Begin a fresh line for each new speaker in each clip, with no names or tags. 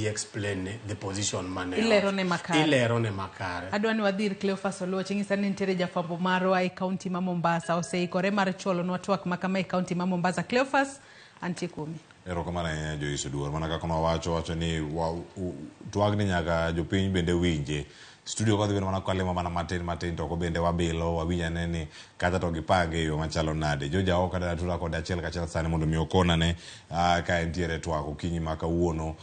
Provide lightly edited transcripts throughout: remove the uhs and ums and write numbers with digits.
explain the position mane.
Ilerone makare.
Ilerone makare.
Adwani wadhir Cleophas Oluoch ng'isa ni nitiere jafwambo marwa e kaunti ma Mombasa oseikore mar cholo nwa twak makama e kaunti ma Mombasa. Cleophas, antie kuomi.
Erokamano jo iso duor mana kaka wacho ni twag ni nyaka jopiny bende winje. Studio kodhi bende mana kwalimo mana matin to ko bende wabilo wawinja ni kata to gipange yo machalo nade. Joja oka da tura kod achiel kachiel sani mondo mi okona ne ka entiere twak okinyi ma kawuono.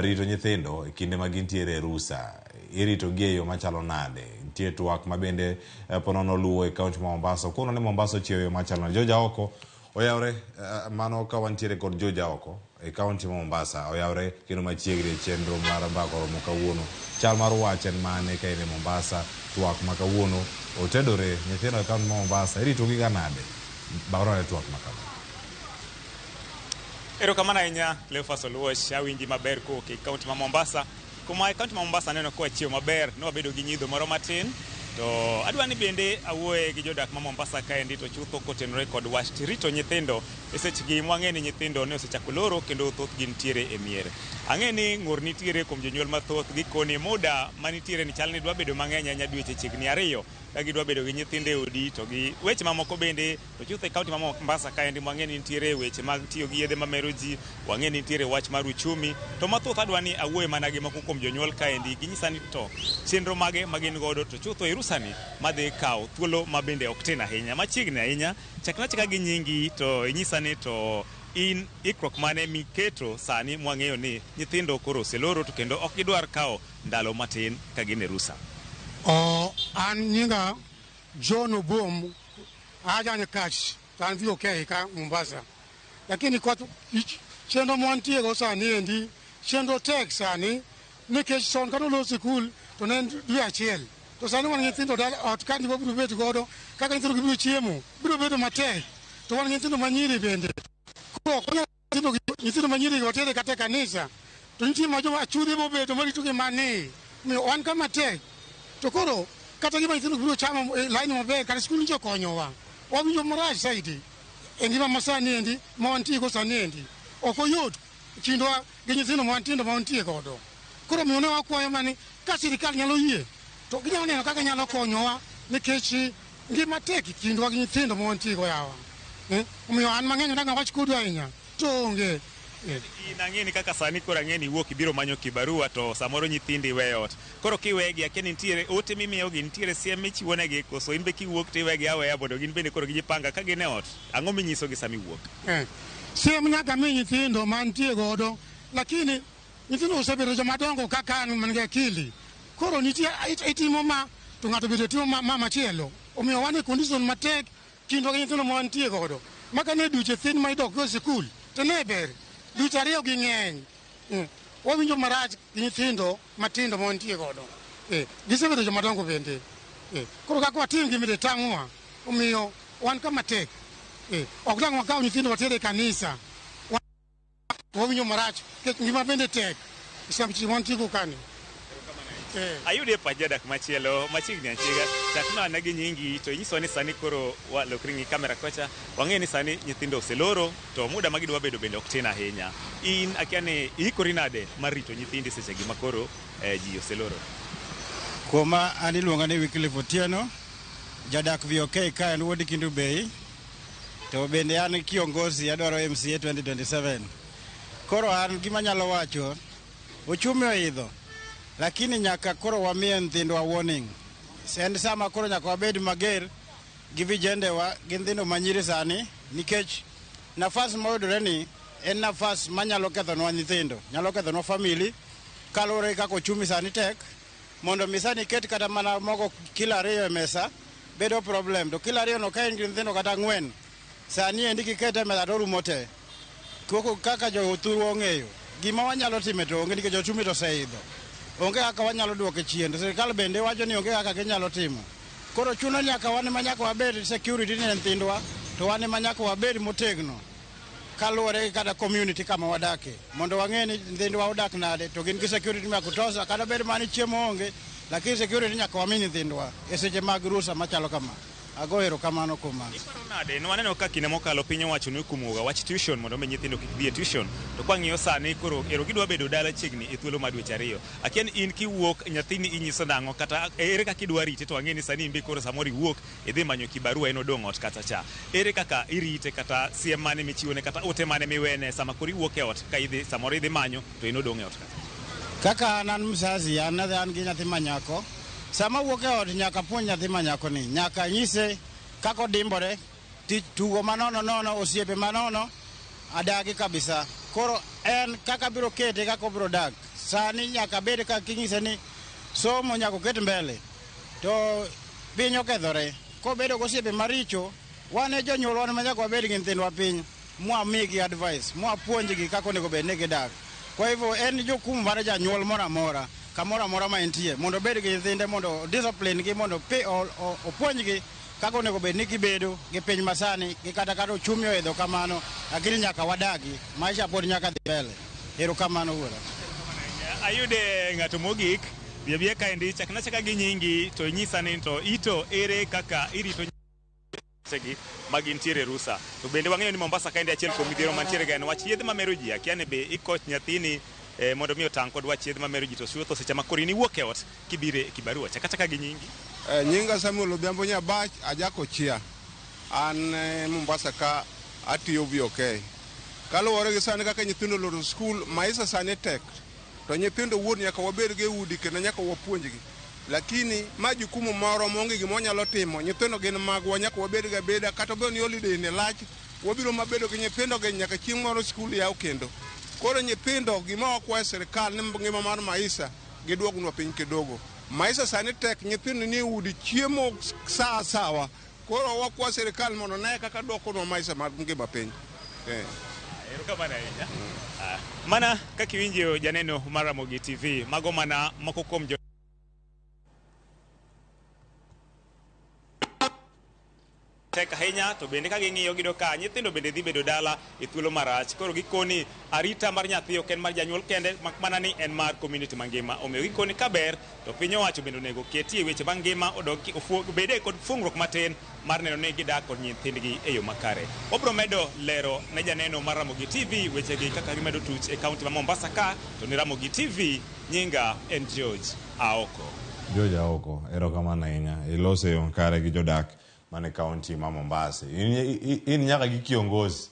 Rito nyithindo e kinde ma gintiere rusa irito gi yo machalo nade. Nitie twak ma bende ponono luwo e kaunti ma Mombasa kono ne Mombasa chiewo yo machalo nade. Joja oko oyawre mano ka wantiere kod joja oko e kaunti ma Mombasa oyawre kendo machiegni chenro mar mbako romo kawuono. Chal mar wach en mane ka ine Mombasa twak ma kawuono otedore nyithindo e kaunti ma Mombasa irito gi ganade barone twak ma kawuono.
Erokamano ahinya Cleophas Oluoch awinji maber kowuok e kaunti ma Mombasa. Kuma e kaunti ma Mombasa neno ka wachiewo maber ne wabedo gi nyidho moro matin. To adwani bende awuoye gi jodak ma Mombasa kaendi to chutho kotenore kod wach rito nyithindo e sechegi mwang'eni nyithindo ne osechako loro kendo thoth gin tiere e miere. Ang'eni ng'ur nitiere kuom jonyuol mathoth gikoni muda manitiere ni chal ni dwa bedo mang'eny anya dweche chiegni 2 ka gidwa bedo gi nyithinde odi to gi weche mamoko bende to chutho e kaunti ma Mombasa kaendi mwang'eni nitiere weche mag tiyo gi yedhe mamero ji, wang'eni nitiere wach mar uchumi to mathoth adwani awuoye mana gi moko kuom jonyuol kaendi ginyisa ni to chenro mage magin godo to chutho e rusani madhi kawo thuolo ma bende ok tin ahinya machiegni ahinya chakna chaka gi nyingi to inyisa ni to in ikruok mane miketo sani mwang'eyo ni nyithindo koro oseloro to kendo ok gidwar kawo ndalo matin ka gin e rusa.
An nyinga John Obom aja ni catch tan vi okay ka Mombasa lakini kwa chendo mwantie go sani endi chendo tek sani nikech son kano lo school to nen dwe achiel to sani wan nyithindo dala ot kandi biro bet godo kaka nyithindo gibiro chiemo biro bedo matek to wan nyithindo manyiri bende ko nyithindo manyiri go tere kata kanisa to nitie ma joma chudhe bo bedo marito gi mane mi wan kama tek to koro kata gima nyithindo biro chamo line maber kata skul njo konyowa wabinjo marach saidi engima masani endi ma wantie go sani endi ok oyot kindwa gi nyithindo ma wantindo ma wantie godo koro mi ne wakwayo mani ka sirkal nyalo yie to ginyalo neno kaka nyalo konyowa nikech ngima tek kindwa gi nyithindo ma wantie go yawa omiyo an mang'eny odak wach kudu ahinya to onge
Nang'eni kaka sani koro ang'eni wuok ibiro manyo kibarua to samoro nyithindi weyo ot koro kiwegi akiani nitiere ote mimiyogi nitiere siem michiwonegi koso in be kiwuok tiwegi aweya mondo gin bende koro gijipanga ka gin e ot ang'o minyisogi sami wuok?
Siem nyaka mi nyithindo mantie godo lakini nyithindo osebedo jomadongo kaka an man gi akili koro nitie itimo ma to ng'ato bende timo ma machielo omiyo wan e condition matek kindwa gi nyithindo ma wantie godo maka ne duche thin ma idok go sikul to ne ber duche ariyo gi ng'eny wawinjo marach gi nyithindo matindo ma wantie godo gisebedo jomadongo bende koro kaka watim gimide tang'wa omiyo wan kama tek ok dang' wakaw nyithindo watere kanisa wawinjo marach ngima bende tek samchi wantie go kani.
Ayude pa Jadak machielo machiegni achiega chakno an gi nyingi to inyiso ni sani koro walokri ngi kamera kocha wang'e ni sani nyithindo oseloro to muda magidwa bedo bende ok tin ahinya in akiani ikori nade mar rito nyithindi sechegi makoro ji oseloro?
Kuma an iluonga ni Wycliffe Otieno Jadak VOK ka en wuod Kindu Bay to bende an kiongozi adwaro MCA 2027 koro an gima nyalo wacho ochumi oidho lakini nyaka koro wamiye nyithindwa warning. En sama koro nyaka wabed mager gi vijendewa gi nyithindo manyiri sani nikech nafas moyudore ni en nafas manyalo kethonwa nyithindo, nyalo kethonwa family kaluwore kaka ochumi sani tek mondo mi sani ket kata mana mogo kilo 2 e mesa bedo problem to kilo 2 no ka en gi nyithindo kata 4 sani endi kikete mesa to rumo te koko kaka jo othuru ong'eyo gima wanyalo time to onge nikech ochumi to oseidho onge kaka wanyalo duoke chien. Sirkal bende wacho ni onge kaka ginyalo timo. Koro chuno nyaka wan manyaka wabed security ne nyithindwa to wan manyaka wabed motegno kaluwore kata community kama wadake mondo wang'e ni nyithindwa odak nade to gin gi security ma kutosa kata bed mani chiemo onge lakini security nyaka wami nyithindwa e seche mag rusa machalo kama. ago erokamano kuom mano.
Iparo nade, no waneno ka kinde mokalo piny owacho ni okumoga wach tuition mondo mi nyithindo kik dhi e tuition, to kwang'iyo sani koro ero gidwa bedo dala chiegni e thuolo mar dweche ariyo. Akia ni in kiwuok nyathini inyiso nang'o kata ere kaka idwa rite, to ang'e ni sani imbe koro samoro iwuok idhi manyo kibarua en odong' ot kata cha. Ere kaka irite kata siem mane michiwone kata ote mane miwene sama koro iwuok e ot ka idhi samoro idhi manyo to en odong' e ot
Kaka an mzazi an gi nyathi manyako, sama wuok e ot nyaka puonj nyathi manyako ni, nyaka nyise kako dimbore, tugo manono nono, osiepe manono, adagi kabisa. Koro en kaka biro kete, kako biro dag. Sani nyaka bede ka kinyise ni somo nyaka ket mbele. To piny okethore. Ko bedo gosiepe maricho, wane jonyuol wane manyaka wabed gi nyithindwa piny, mwamigi advice, mwapuonjgi kako onego bed ni gidak. Kwa hivyo en jukumu mar janyuol moro amora, kamoro amora ma entie, mondo bed gi nyithinde, mondo discipline gi, mondo opuonjgi kaka onego bed ni gibedo gi piny masani, gi kata ochumi oidho kamano, lakini nyaka wadagi, maisha pod nyaka dhi mbele. Erokamano wuora.
Ayude ng'ato mogik, bia kaendi chakna chaka gi nyingi, to nyisa ni to ito ere kaka irito gi magintiere rusa. To bende wang'eyo ni Mombasa kaendi achiel kuom midhiero mantiere ga en wach yedhe mamero ji, akia ne be ikoch nyathini mondo mi otang' kod wach yedhe mamero ji, to suotho seche ma koro iwuok e ot kibire kibarua. Chaka gi nyingi.
Nyinga Samuel Odhiambo Nyabach, ajako chia. An Mombasa ka atiyo VOK. Kaluwore gi sani kaka nyithindo loro skul, maisha sani tek. To nyithindo wuon nyaka wabed gi udi kendo nyaka wapuonjgi. Lakini ma jukumu moro monge gimo nyalo timo, nyithindo gin magwa, nyaka wabed ga beda, kata be ni holiday ne lach, wabiro mabedo gi nyithindo gi nyaka chieng' moro skul yaw kendo. Koro nyithindo gima wakwa sirkal ni ngima mar maisha giduognwa piny kidogo. Maisha sani tek, nyithindo ni udi, chiemo sawa. Koro wakwa sirkal mondo ne kaka duokonwa maisha mar ngima piny.
Erokamano ahinya. Mana kaka iwinjo janeno mar Ramogi TV, mago mana moko kuom tek ahinya, to bende ka ging'iyo gido ka nyithindo bende dhi bedo dala e thuolo marach. Koro gikoni arita mar nyathi ok en mar janyuol kende, mana ni en mar community mangima. Omiyo gikoni kaber to piny owacho bende onego ketie weche mangima, bede kod fungruok matin mar neno ni gidak kod nyithindgi e yo makare. Obro medo lero ne janeno mar Ramogi TV wechegi kaka gimedo tuch e kaunti ma Mombasa ka. To ni Ramogi TV, nyinga en George Aoko.
George Aoko, erokamano ahinya. Ilose yo kare gi jodak mane kaunti ma Mombasa. In nyaka gi kiongozi